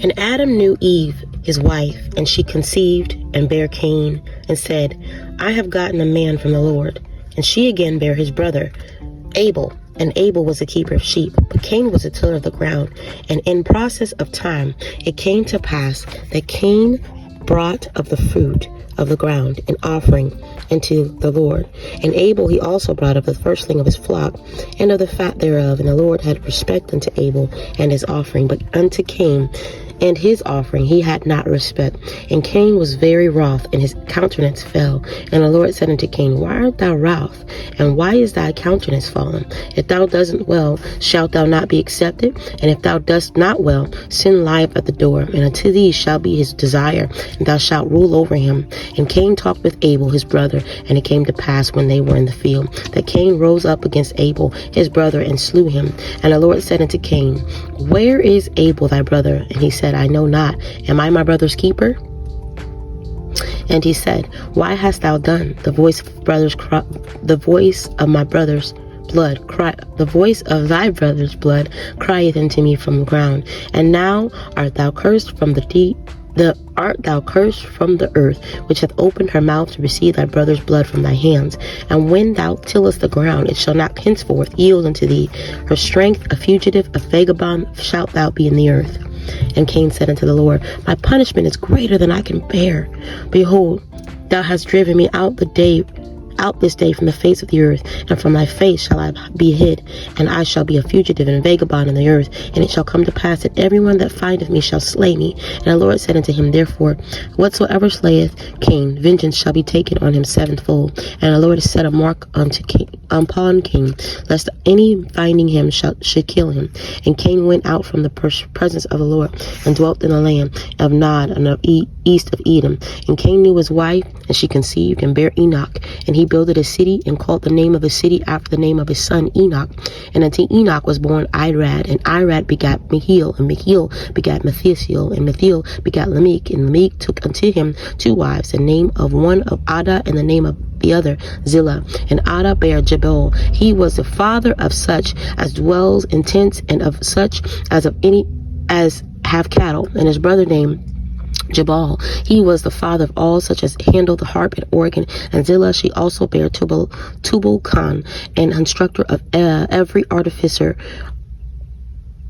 And Adam knew Eve, his wife, and she conceived and bare Cain, and said, I have gotten a man from the Lord. And she again bare his brother Abel, and Abel was a keeper of sheep, but Cain was a tiller of the ground. And in process of time it came to pass that Cain brought of the fruit of the ground an offering unto the Lord. And Abel he also brought of the firstling of his flock, and of the fat thereof. And the Lord had respect unto Abel and his offering, but unto Cain and his offering he had not respect. And Cain was very wroth, and his countenance fell. And the Lord said unto Cain, Why art thou wroth? And why is thy countenance fallen? If thou doest well, shalt thou not be accepted? And if thou dost not well, sin lieth at the door, and unto thee shall be his desire, and thou shalt rule over him. And Cain talked with Abel his brother, and it came to pass when they were in the field, that Cain rose up against Abel his brother, and slew him. And the Lord said unto Cain, Where is Abel thy brother? And he said, I know not. Am I my brother's keeper? And he said, Why hast thou done? The voice of my brother's blood the voice of thy brother's blood crieth unto me from the ground. And now art thou cursed from art thou cursed from the earth, which hath opened her mouth to receive thy brother's blood from thy hands. And when thou tillest the ground, it shall not henceforth yield unto thee her strength. A fugitive, a vagabond shalt thou be in the earth. And Cain said unto the Lord, My punishment is greater than I can bear. Behold, thou hast driven me out this day from the face of the earth, and from thy face shall I be hid, and I shall be a fugitive and vagabond in the earth. And it shall come to pass that everyone that findeth me shall slay me. And the Lord said unto him, Therefore, whatsoever slayeth Cain, vengeance shall be taken on him sevenfold. And the Lord set a mark upon Cain, lest any finding him should kill him. And Cain went out from the presence of the Lord, and dwelt in the land of Nod, and of east of Edom. And Cain knew his wife, and she conceived and bare Enoch. And he builded a city, and called the name of the city after the name of his son Enoch. And unto Enoch was born Irad, and Irad begat Mehiel, and Mehiel begat Methuselah, and Methuselah begat Lamech. And Lamech took unto him two wives, the name of one of Ada, and the name of the other Zillah. And Ada bare Jabal. He was the father of such as dwells in tents, and of such as have cattle. And his brother named Jabal, he was the father of all such as handle the harp and organ. And Zillah, she also bare Tubal Khan, an instructor of every artificer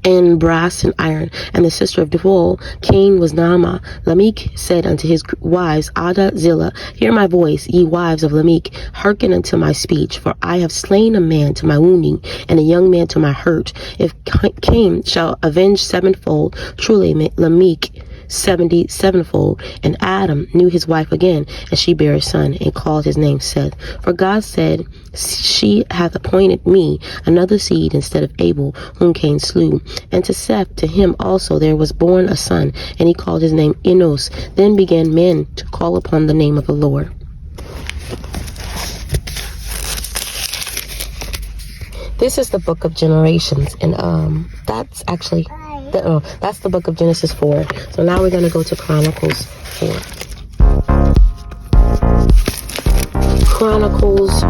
in brass and iron. And the sister of Jabal, Cain, was Naamah. Lamech said unto his wives, Ada, Zillah, hear my voice, ye wives of Lamech, hearken unto my speech. For I have slain a man to my wounding, and a young man to my hurt. If Cain shall avenge sevenfold, truly Lamech 77-fold. And Adam knew his wife again, and she bare a son, and called his name Seth. For God said, She hath appointed me another seed instead of Abel, whom Cain slew. And to Seth, to him also there was born a son, and he called his name Enos. Then began men to call upon the name of the Lord. This is the book of generations, and that's actually that's the book of Genesis 4. So now we're going to go to Chronicles 4. Chronicles 4.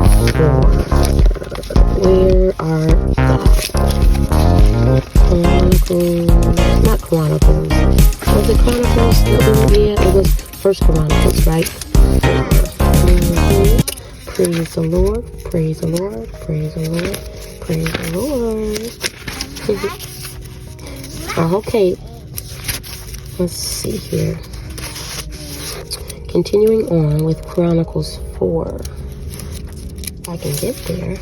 Where are the Chronicles? Not Chronicles. Was it Chronicles? Yeah, it was First Chronicles, right? Praise the Lord. Praise the Lord. Praise the Lord. Praise the Lord. Okay, let's see here. Continuing on with Chronicles 4. If I can get there.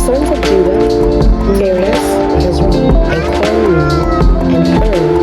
Sons of Judah, Phares, Hezron, and Carmel, and Hur,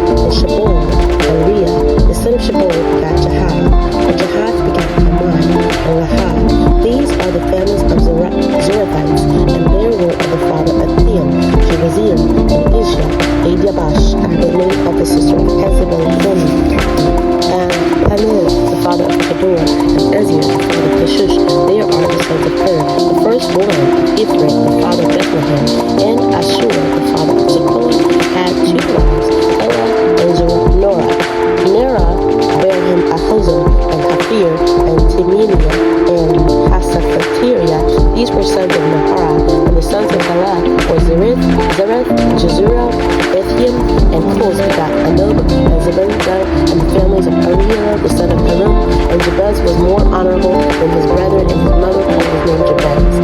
Jabez was more honorable than his brethren, and his mother called his name Jabez,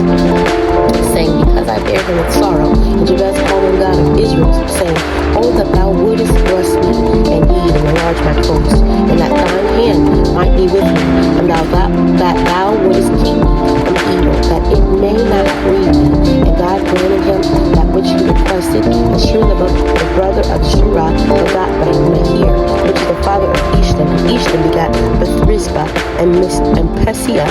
saying, because I bear him with sorrow. And Jabez called on God of Israel, saying, oh, that thou wouldest bless me indeed, and enlarge my coast, and that thine hand might be with me, and that thou wouldest keep me from evil, that it may not grieve me. And God granted him that which he requested. And Shulabah, the brother of Shura, begot Mehir, which is the father of Ishtan. And Ishtan begot Bethrisbah, and Pesia,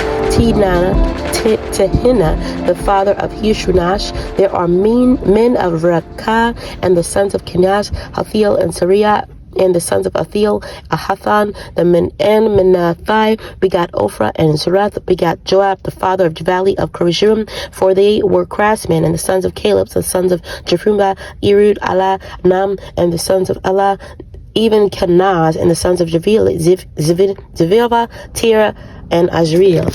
Tehina, the father of Hushunash. There are men of Rakah, and the sons of Kenaz, Hathiel, and Sariah, and the sons of Athiel, Ahathan, and Menathai begot Ophrah, and Zereth begot Joab, the father of Javali of Kiriathim, for they were craftsmen. And the sons of Caleb, the sons of Jephunah, Erud, Allah, Nam, and the sons of Allah, even Kenaz, and the sons of Javel, Zivilva, Tira, and Azriel.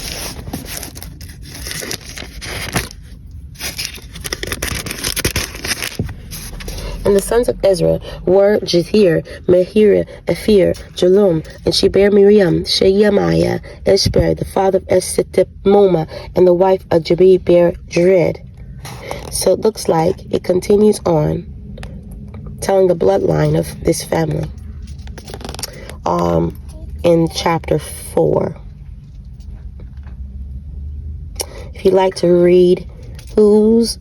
And the sons of Ezra were Jethir, Mehir, Ephir, Jalum, and she bare Miriam, Sheyamiah, Eshber, the father of Estetmoma, and the wife of Jabir bare Jared. So it looks like it continues on, telling the bloodline of this family. In chapter 4. If you'd like to read whose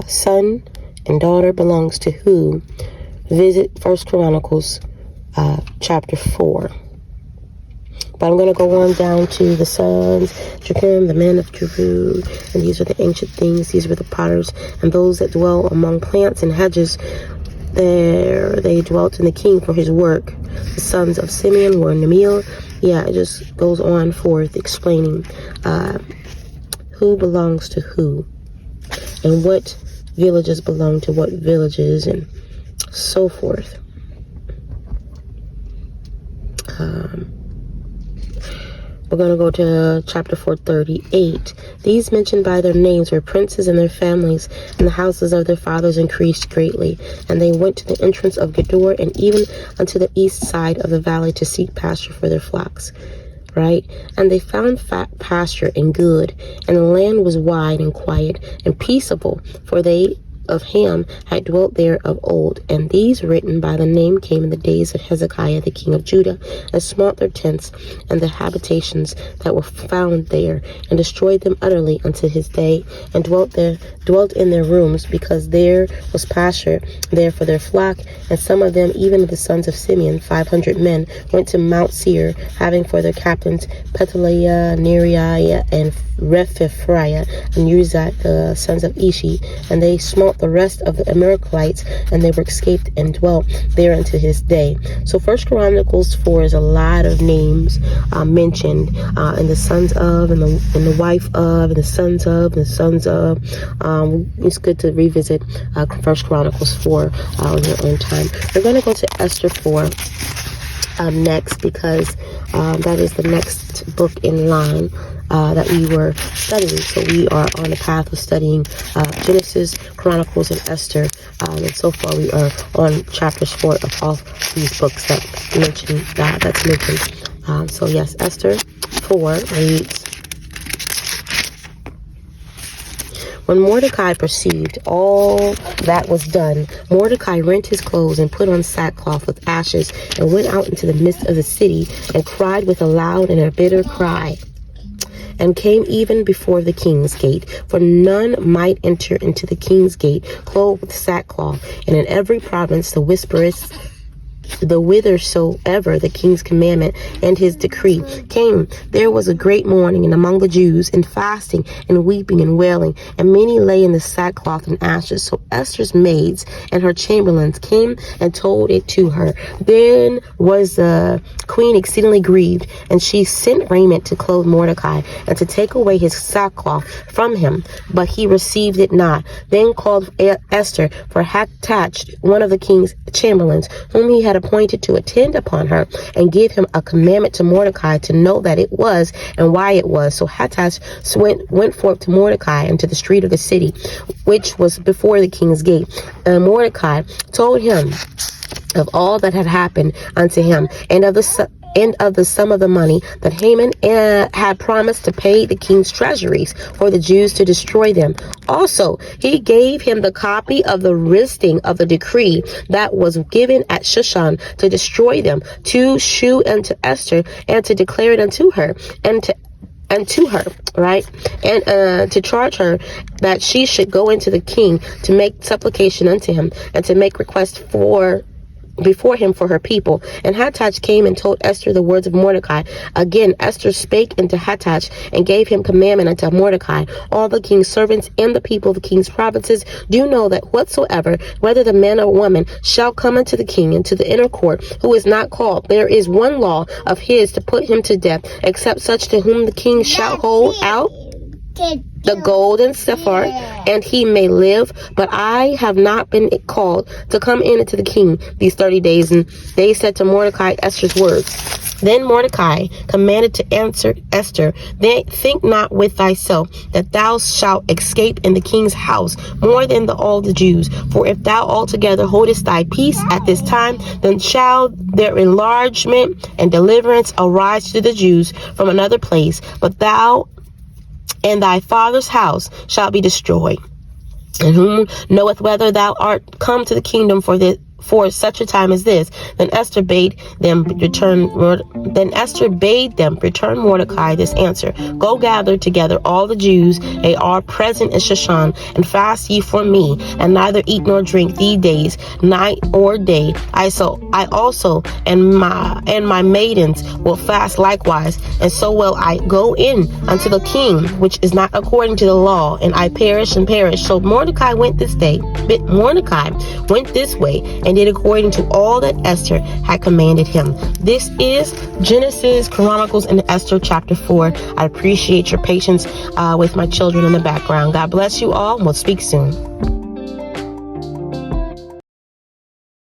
son and daughter belongs to who, visit 1 Chronicles chapter 4. But I'm going to go on down to the sons, Joachim, the men of Jeru, and these are the ancient things, these were the potters, and those that dwell among plants and hedges. There they dwelt in the king for his work. The sons of Simeon were Nemiel. Yeah, it just goes on forth explaining who belongs to who, and what villages belong to what villages, and so forth. We're going to go to chapter 438. These mentioned by their names were princes and their families, and the houses of their fathers increased greatly. And they went to the entrance of Gedor, and even unto the east side of the valley, to seek pasture for their flocks. Right? And they found fat pasture and good, and the land was wide and quiet and peaceable, for they of Ham had dwelt there of old. And these written by the name came in the days of Hezekiah the king of Judah, and smote their tents and the habitations that were found there, and destroyed them utterly unto his day, and dwelt in their rooms, because there was pasture there for their flock. And some of them, even of the sons of Simeon, 500 men, went to Mount Seir, having for their captains Petaliah, Neriah, and Rephiphriah, and Uzziah, the sons of Ishi. And they smote the rest of the Amalekites, and they were escaped and dwelt there unto his day. So 1 Chronicles 4 is a lot of names mentioned, and the sons of, and the wife of, and the sons of, and the sons of. It's good to revisit 1 Chronicles 4 on your own time. We're going to go to Esther 4 next, because that is the next book in line that we were studying. So we are on the path of studying Genesis, Chronicles, and Esther, and so far we are on chapters 4 of all these books that's mentioned. So yes, Esther 4 reads, when Mordecai perceived all that was done, Mordecai rent his clothes and put on sackcloth with ashes, and went out into the midst of the city, and cried with a loud and a bitter cry, and came even before the king's gate. For none might enter into the king's gate clothed with sackcloth. And in every province the whithersoever the king's commandment and his decree came, there was a great mourning, and among the Jews, and fasting, and weeping, and wailing, and many lay in the sackcloth and ashes. So Esther's maids and her chamberlains came and told it to her. Then was the queen exceedingly grieved, and she sent raiment to clothe Mordecai, and to take away his sackcloth from him, but he received it not. Then called Esther for Hattach, one of the king's chamberlains, whom he had appointed to attend upon her, and give him a commandment to Mordecai to know that it was, and why it was. So Hattach went forth to Mordecai into the street of the city, which was before the king's gate. And Mordecai told him of all that had happened unto him, and of the and of the sum of the money that Haman had promised to pay the king's treasuries for the Jews to destroy them. Also, he gave him the copy of the writing of the decree that was given at Shushan to destroy them, to shew unto Esther, and to declare it unto her, and to her, right? And to charge her that she should go into the king to make supplication unto him, and to make request before him for her people. And Hattach came and told Esther the words of Mordecai. Again, Esther spake unto Hattach, and gave him commandment unto Mordecai. All the king's servants and the people of the king's provinces do know that whatsoever, whether the man or woman, shall come unto the king into the inner court, who is not called, there is one law of his to put him to death, except such to whom the king shall hold out the gold and silver, and he may live. But I have not been called to come in into the king these 30 days. And they said to Mordecai Esther's words. Then Mordecai commanded to answer Esther, think not with thyself that thou shalt escape in the king's house more than all the Jews. For if thou altogether holdest thy peace at this time, then shall their enlargement and deliverance arise to the Jews from another place. But thou and thy father's house shall be destroyed. And whom knoweth whether thou art come to the kingdom for such a time as this? Then Esther bade them return Mordecai this answer: Go gather together all the Jews they are present in Shushan, and fast ye for me, and neither eat nor drink these days, night or day. I also and my maidens will fast likewise, and so will I go in unto the king, which is not according to the law, and I perish. So Mordecai went this way, and did according to all that Esther had commanded him. This is Genesis, Chronicles, and Esther chapter 4. I appreciate your patience with my children in the background. God bless you all, and we'll speak soon.